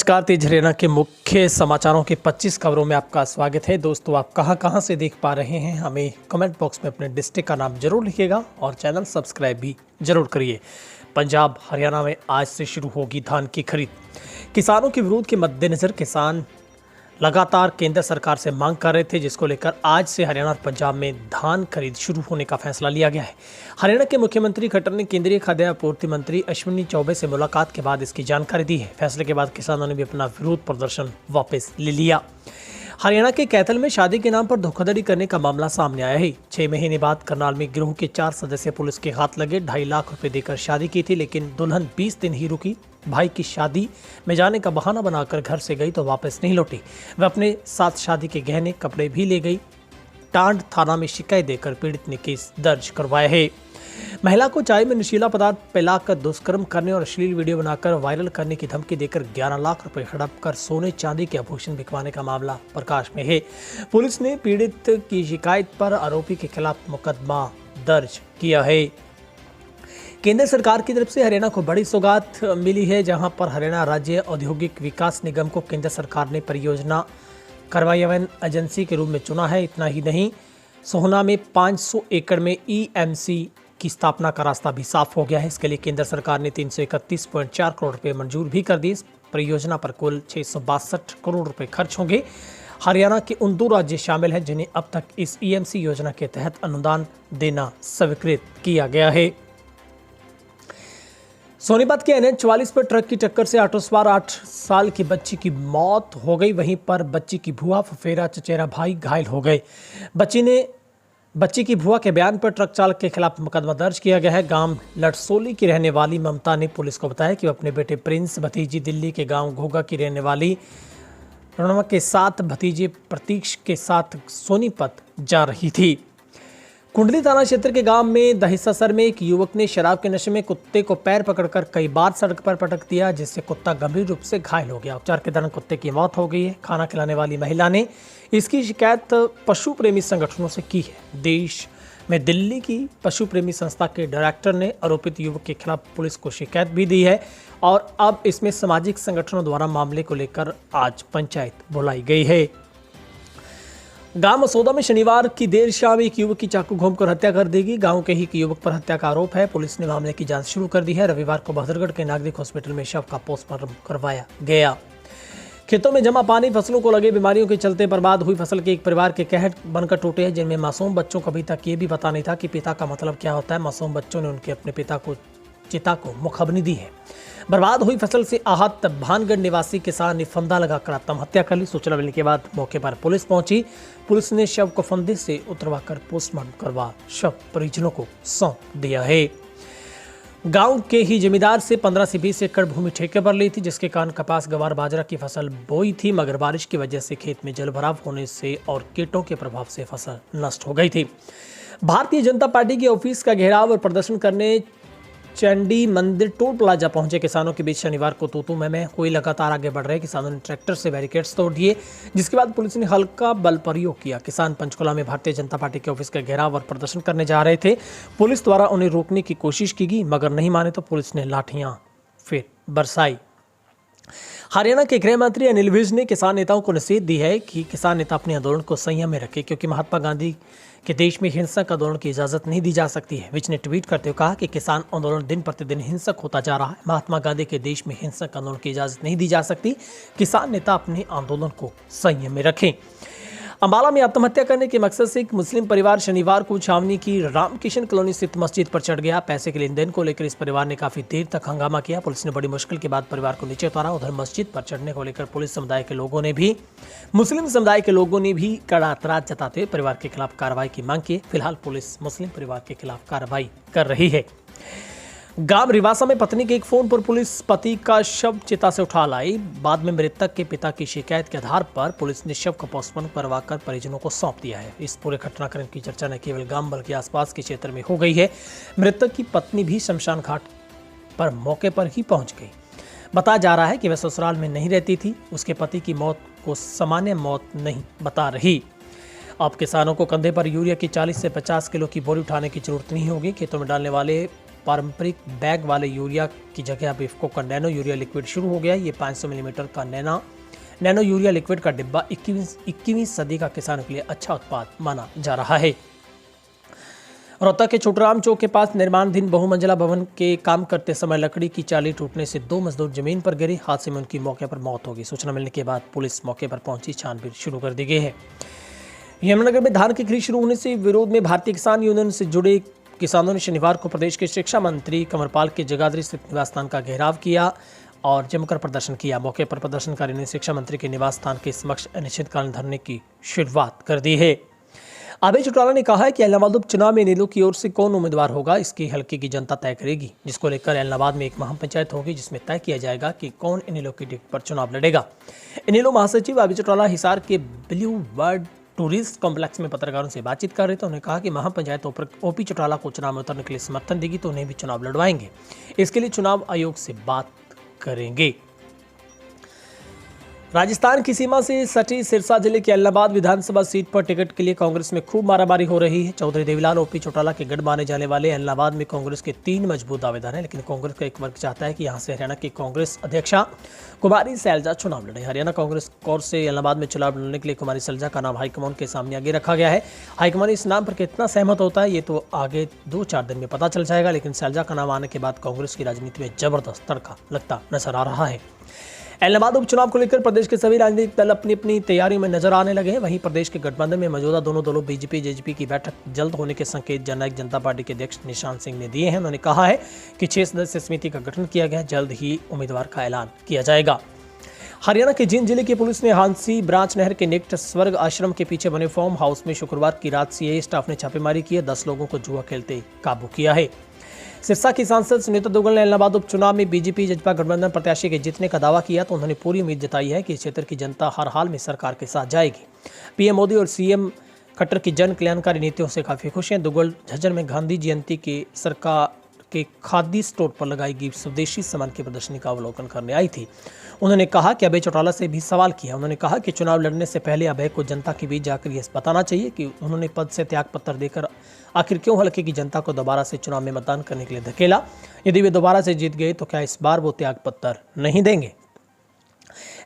नमस्कार। तेज हरियाणा के मुख्य समाचारों के 25 खबरों में आपका स्वागत है। दोस्तों, आप कहां से देख पा रहे हैं हमें कमेंट बॉक्स में अपने डिस्ट्रिक्ट का नाम जरूर लिखिएगा और चैनल सब्सक्राइब भी जरूर करिए। पंजाब हरियाणा में आज से शुरू होगी धान की खरीद। किसानों के विरोध के मद्देनजर किसान लगातार केंद्र सरकार से मांग कर रहे थे, जिसको लेकर आज से हरियाणा और पंजाब में धान खरीद शुरू होने का फैसला लिया गया है। हरियाणा के मुख्यमंत्री खट्टर ने केंद्रीय खाद्य आपूर्ति मंत्री अश्विनी चौबे से मुलाकात के बाद इसकी जानकारी दी है। फैसले के बाद किसानों ने भी अपना विरोध प्रदर्शन वापस ले लिया। हरियाणा के कैथल में शादी के नाम पर धोखाधड़ी करने का मामला सामने आया है। 6 महीने बाद करनाल में गिरोह के 4 सदस्य पुलिस के हाथ लगे। 2.5 लाख रुपए देकर शादी की थी, लेकिन दुल्हन 20 दिन ही रुकी। भाई की शादी में जाने का बहाना बनाकर घर से गई तो वापस नहीं लौटी। वह अपने साथ शादी के गहने कपड़े भी ले गई। टांड थाना में शिकायत देकर पीड़ित ने केस दर्ज करवाया है। महिला को चाय में नशीला पदार्थ पिलाकर दुष्कर्म करने और अश्लील वीडियो बनाकर वायरल करने की धमकी देकर 11 लाख रुपए हड़प कर सोने चांदी के आभूषण बिकवाने का मामला प्रकाश में है। पुलिस ने पीड़ित की शिकायत पर आरोपी के खिलाफ मुकदमा दर्ज किया है। केंद्र सरकार की तरफ से हरियाणा को बड़ी सौगात मिली है, जहां पर हरियाणा राज्य औद्योगिक विकास निगम को केंद्र सरकार ने परियोजना कार्यान्वयन एजेंसी के रूप में चुना है। इतना ही नहीं, सोहना में 500 एकड़ में ईएमसी की स्थापना का रास्ता भी साफ हो गया है। इसके लिए केंद्र सरकार ने 331.4 करोड़ रुपए मंजूर भी कर दिए। इस परियोजना पर कुल 662 करोड़ रुपए खर्च होंगे। हरियाणा के उन 2 राज्य शामिल हैं जिन्हें अब तक इस ईएमसी योजना के तहत अनुदान देना स्वीकृत किया गया है। सोनीपत के NH 44 पर ट्रक की टक्कर से ऑटो सवार 8 साल की बच्ची की मौत हो गई। वहीं पर बच्ची की भुआ, फफेरा, चचेरा भाई घायल हो गए। बच्ची की भुआ के बयान पर ट्रक चालक के खिलाफ मुकदमा दर्ज किया गया है। गांव लटसोली की रहने वाली ममता ने पुलिस को बताया कि वह अपने बेटे प्रिंस, भतीजी दिल्ली के गांव घोगा की रहने वाली रणवा के साथ भतीजे प्रतीक्ष के साथ सोनीपत जा रही थी। कुंडली थाना क्षेत्र के गांव में दहिसासर में एक युवक ने शराब के नशे में कुत्ते को पैर पकड़कर कई बार सड़क पर पटक दिया, जिससे कुत्ता गंभीर रूप से घायल हो गया। उपचार के दौरान कुत्ते की मौत हो गई है। खाना खिलाने वाली महिला ने इसकी शिकायत पशु प्रेमी संगठनों से की है। देश में दिल्ली की पशु प्रेमी संस्था के डायरेक्टर ने आरोपित युवक के खिलाफ पुलिस को शिकायत भी दी है और अब इसमें सामाजिक संगठनों द्वारा मामले को लेकर आज पंचायत बुलाई गई है। गांव मसौदा में शनिवार की देर शाम एक युवक की चाकू घोंपकर हत्या कर दी गई। गांव के ही एक युवक पर हत्या का आरोप है। पुलिस ने मामले की जांच शुरू कर दी है। रविवार को बहदरगढ़ के नागरिक हॉस्पिटल में शव का पोस्टमार्टम करवाया गया। खेतों में जमा पानी, फसलों को लगे बीमारियों के चलते बर्बाद हुई फसल के एक परिवार के कहर बनकर टूटे हैं, जिनमें मासूम बच्चों को अभी तक ये भी पता नहीं था कि पिता का मतलब क्या होता है। मासूम बच्चों ने उनके अपने पिता को चिता को मुखाग्नि दी है। बर्बाद हुई फसल से आहत भानगढ़ निवासी किसान ने फंदा लगाकर आत्महत्या कर ली। सूचना मिलने के बाद मौके पर पुलिस पहुंची। पुलिस ने शव को फंदे से उतरवाकर पोस्टमार्टम करवा शव परिजनों को सौंप दिया है। गांव के ही जमींदार से 15 से 20 एकड़ भूमि ठेके पर ली थी, जिसके कारण कपास, गवार, बाजरा की फसल बोई थी, मगर बारिश की वजह से खेत में जलभराव होने से और कीटों के प्रभाव से फसल नष्ट हो गई थी। भारतीय जनता पार्टी के ऑफिस का घेराव और प्रदर्शन करने चंडी मंदिर टोल प्लाजा पहुंचे किसानों के बीच शनिवार को तू में हुई। लगातार आगे बढ़ रहे किसानों ने ट्रैक्टर से बैरिकेड्स तोड़ दिए, जिसके बाद पुलिस ने हल्का बल प्रयोग किया। किसान पंचकुला में भारतीय जनता पार्टी के ऑफिस का घेराव और प्रदर्शन करने जा रहे थे। पुलिस द्वारा उन्हें रोकने की कोशिश की गई, मगर नहीं माने तो पुलिस ने लाठियां फिर बरसाई। हरियाणा के गृह मंत्री अनिल विज ने किसान नेताओं को नसीहत दी है कि किसान नेता अपने आंदोलन को संयम में रखें, क्योंकि महात्मा गांधी के देश में हिंसक आंदोलन की इजाजत नहीं दी जा सकती है। विज ने ट्वीट करते हुए कहा कि किसान आंदोलन दिन प्रतिदिन हिंसक होता जा रहा है। महात्मा गांधी के देश में हिंसक आंदोलन की इजाजत नहीं दी जा सकती। किसान नेता अपने आंदोलन को संयम में रखें। अंबाला में आत्महत्या करने के मकसद से एक मुस्लिम परिवार शनिवार को छावनी की रामकिशन कॉलोनी स्थित मस्जिद पर चढ़ गया। पैसे के लेन देन को लेकर इस परिवार ने काफी देर तक हंगामा किया। पुलिस ने बड़ी मुश्किल के बाद परिवार को नीचे उतारा। उधर मस्जिद पर चढ़ने को लेकर मुस्लिम समुदाय के लोगों ने भी कड़ा एतराज जताते हुए परिवार के खिलाफ कार्रवाई की मांग की। फिलहाल पुलिस मुस्लिम परिवार के खिलाफ कार्रवाई कर रही है। गांव रिवासा में पत्नी के एक फोन पर पुलिस पति का शव चिता से उठा लाई। बाद में मृतक के पिता की शिकायत के आधार पर पुलिस ने शव का पोस्टमार्टम करवाकर परिजनों को सौंप दिया है। इस पूरे घटनाक्रम की चर्चा न केवल गांव बल्कि आसपास के क्षेत्र में हो गई है। मृतक की पत्नी भी शमशान घाट पर मौके पर ही पहुंच गई। बताया जा रहा है कि वह ससुराल में नहीं रहती थी। उसके पति की मौत को सामान्य मौत नहीं बता रही। अब किसानों को कंधे पर यूरिया की 40 से 50 किलो की बोरी उठाने की जरूरत नहीं होगी। खेतों में डालने वाले पारंपरिक बैग वाले यूरिया की जगह अब इफ्को का नैनो यूरिया लिक्विड शुरू हो गया है। ये 500 मिलीमीटर का नैनो यूरिया लिक्विड का डिब्बा 21वीं सदी का किसानों के लिए अच्छा उत्पाद माना जा रहा है। रोहतक के छोटराम चौक के पास निर्माणाधीन बहुमंजिला भवन के काम करते समय लकड़ी की चाली टूटने से 2 मजदूर जमीन पर गिरे। हादसे में उनकी मौके पर मौत हो गई। सूचना मिलने के बाद पुलिस मौके पर पहुंची, छानबीन शुरू कर दी गई है। यमुनानगर में धान की खरीद शुरू होने से विरोध में भारतीय किसान यूनियन से जुड़े किसानों ने शनिवार को प्रदेश के शिक्षा मंत्री कंवरपाल के जगाधरी स्थित निवास स्थान का घेराव किया और जमकर प्रदर्शन किया। मौके पर प्रदर्शनकारियों ने शिक्षा मंत्री के निवास स्थान के समक्ष अनिश्चितकालीन धरने की शुरुआत कर दी है। अभय चौटाला ने कहा है कि एलनाबाद उपचुनाव में इनेलो की ओर से कौन उम्मीदवार होगा, इसकी हल्के की जनता तय करेगी, जिसको लेकर एलनाबाद में एक महापंचायत होगी जिसमें तय किया जाएगा कि कौन इनेलो की टिकट पर चुनाव लड़ेगा। इनेलो महासचिव अभय चौटाला हिसार के ब्लू वर्ड टूरिस्ट कॉम्प्लेक्स में पत्रकारों से बातचीत कर रहे थे। उन्होंने कहा कि महापंचायत ओपी चौटाला को चुनाव में उतरने के लिए समर्थन देगी तो उन्हें भी चुनाव लड़वाएंगे। इसके लिए चुनाव आयोग से बात करेंगे। राजस्थान की सीमा से सटी सिरसा जिले के एलनाबाद विधानसभा सीट पर टिकट के लिए कांग्रेस में खूब मारामारी हो रही है। चौधरी देवीलाल ओपी चौटाला के गढ़ माने जाने वाले एलनाबाद में कांग्रेस के 3 मजबूत दावेदार हैं, लेकिन कांग्रेस का एक वर्ग चाहता है कि यहां से हरियाणा की कांग्रेस अध्यक्षा कुमारी सैलजा चुनाव लड़े। हरियाणा कांग्रेस कोर से एलनाबाद में चुनाव लड़ने के लिए कुमारी सैलजा का नाम हाईकमान के सामने आगे रखा गया है। हाईकमान इस नाम पर कितना सहमत होता है ये तो आगे 2-4 दिन में पता चल जाएगा, लेकिन सैलजा का नाम आने के बाद कांग्रेस की राजनीति में जबरदस्त तड़का लगता नजर आ रहा है। एलनाबाद उपचुनाव को लेकर प्रदेश के सभी राजनीतिक दल अपनी अपनी तैयारियों में नजर आने लगे हैं। वहीं प्रदेश के गठबंधन में मौजूदा दोनों दलों बीजेपी जेजेपी की बैठक जल्द होने के संकेत जननायक जनता पार्टी के अध्यक्ष निशांत सिंह ने दिए हैं। उन्होंने कहा है कि 6 सदस्यीय समिति का गठन किया गया, जल्द ही उम्मीदवार का ऐलान किया जाएगा। हरियाणा के जींद जिले की पुलिस ने हांसी ब्रांच नहर के निकट स्वर्ग आश्रम के पीछे बने फार्म हाउस में शुक्रवार की रात सीआईए स्टाफ ने छापेमारी की। 10 लोगों को जुआ खेलते काबू किया है। सिरसा की सांसद सुनीता दुग्गल ने एलनाबाद उपचुनाव में बीजेपी जजपा गठबंधन प्रत्याशी के जीतने का दावा किया तो उन्होंने पूरी उम्मीद जताई है कि इस क्षेत्र की जनता हर हाल में सरकार के साथ जाएगी। पीएम मोदी और सीएम खट्टर की जन कल्याणकारी नीतियों से काफी खुश हैं। दुग्गल झज्जर में गांधी जयंती के सरकार के खादी स्टोर पर लगाई गई स्वदेशी सामान की प्रदर्शनी का अवलोकन करने आई थी। उन्होंने कहा कि अभय चौटाला से भी सवाल किया। उन्होंने कहा कि चुनाव लड़ने से पहले अभय को जनता के बीच जाकर यह बताना चाहिए कि उन्होंने पद से त्याग पत्र देकर आखिर क्यों हल्के की जनता को दोबारा से चुनाव में मतदान करने के लिए धकेला। यदि वे दोबारा से जीत गए तो क्या इस बार वो त्याग पत्र नहीं देंगे।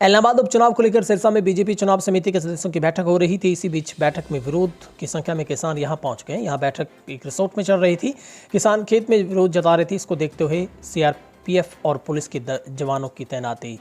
एलनाबाद उपचुनाव को लेकर सिरसा में बीजेपी चुनाव समिति के सदस्यों की बैठक हो रही थी। इसी बीच बैठक में विरोध की संख्या में किसान यहां पहुंच गए। यहां बैठक एक रिसोर्ट में चल रही थी। किसान खेत में विरोध जता रहे थे। इसको देखते हुए सीआरपीएफ और पुलिस के जवानों की तैनाती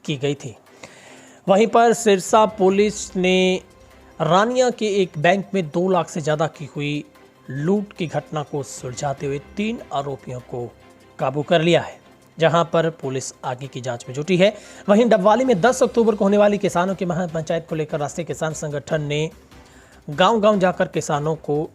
की गई थी। वहीं पर सिरसा पुलिस ने रानिया के एक बैंक में 2 लाख से ज्यादा की हुई लूट की घटना को सुलझाते हुए 3 आरोपियों को काबू कर लिया है, जहां पर पुलिस आगे की जांच में जुटी है। वहीं डबवाली में 10 अक्टूबर को होने वाली किसानों की महापंचायत को लेकर राष्ट्रीय किसान संगठन ने गांव-गांव जाकर किसानों को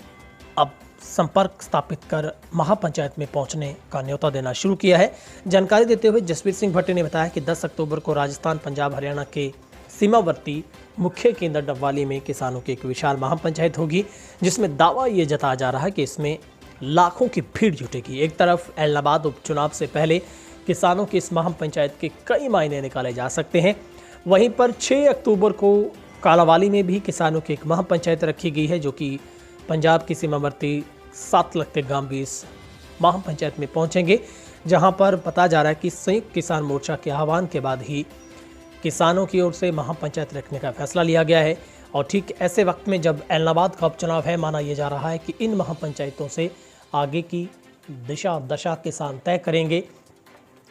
अब संपर्क स्थापित कर महापंचायत में पहुंचने का न्योता देना शुरू किया है। जानकारी देते हुए जसवीर सिंह भट्टी ने बताया कि 10 अक्टूबर को राजस्थान, पंजाब, हरियाणा के सीमावर्ती मुख्य केंद्र डबवाली में किसानों की एक विशाल महापंचायत होगी, जिसमें दावा ये जताया जा रहा है कि इसमें लाखों की भीड़ जुटेगी। एक तरफ एलनाबाद उपचुनाव से पहले किसानों की इस महापंचायत के कई मायने निकाले जा सकते हैं। वहीं पर 6 अक्टूबर को कालावाली में भी किसानों की एक महापंचायत रखी गई है, जो कि पंजाब की सीमावर्ती 7 लगते गांव भी इस महापंचायत में पहुंचेंगे, जहां पर बताया जा रहा है कि संयुक्त किसान मोर्चा के आह्वान के बाद ही किसानों की ओर से महापंचायत रखने का फैसला लिया गया है। और ठीक ऐसे वक्त में जब एलनाबाद का उपचुनाव है, माना यह जा रहा है कि इन महापंचायतों से आगे की दिशा और दशा किसान तय करेंगे।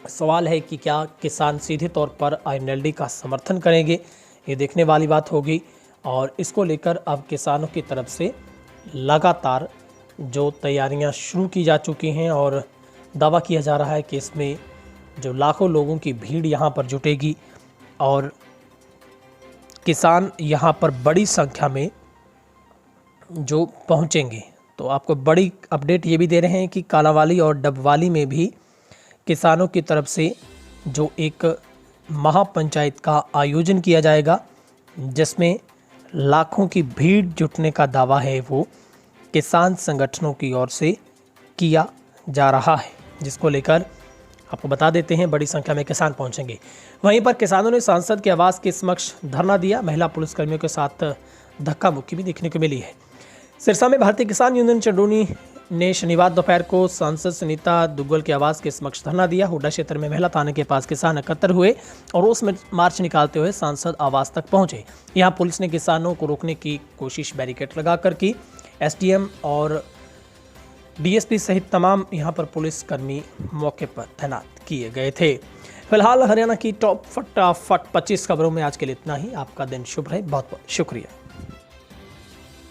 सवाल है कि क्या किसान सीधे तौर पर आईएनएलडी का समर्थन करेंगे, ये देखने वाली बात होगी। और इसको लेकर अब किसानों की तरफ से लगातार जो तैयारियां शुरू की जा चुकी हैं और दावा किया जा रहा है कि इसमें जो लाखों लोगों की भीड़ यहां पर जुटेगी और किसान यहां पर बड़ी संख्या में जो पहुंचेंगे। तो आपको बड़ी अपडेट ये भी दे रहे हैं कि कालावाली और डबवाली में भी किसानों की तरफ से जो एक महापंचायत का आयोजन किया जाएगा, जिसमें लाखों की भीड़ जुटने का दावा है, वो किसान संगठनों की ओर से किया जा रहा है, जिसको लेकर आपको बता देते हैं बड़ी संख्या में किसान पहुंचेंगे। वहीं पर किसानों ने सांसद के आवास के समक्ष धरना दिया। महिला पुलिसकर्मियों के साथ धक्का मुक्की भी देखने को मिली है। सिरसा में भारतीय किसान यूनियन चंडोनी ने शनिवार दोपहर को सांसद सुनीता दुग्गल के आवास के समक्ष धरना दिया। हुड्डा क्षेत्र में महिला थाने के पास किसान एकत्र हुए और रोष मार्च निकालते हुए सांसद आवास तक पहुंचे। यहां पुलिस ने किसानों को रोकने की कोशिश बैरिकेड लगाकर की। एसडीएम और डीएसपी सहित तमाम यहां पर पुलिसकर्मी मौके पर तैनात किए गए थे। फिलहाल हरियाणा की टॉप फटाफट 25 खबरों में आज के लिए इतना ही। आपका दिन शुभ रहे। बहुत बहुत शुक्रिया।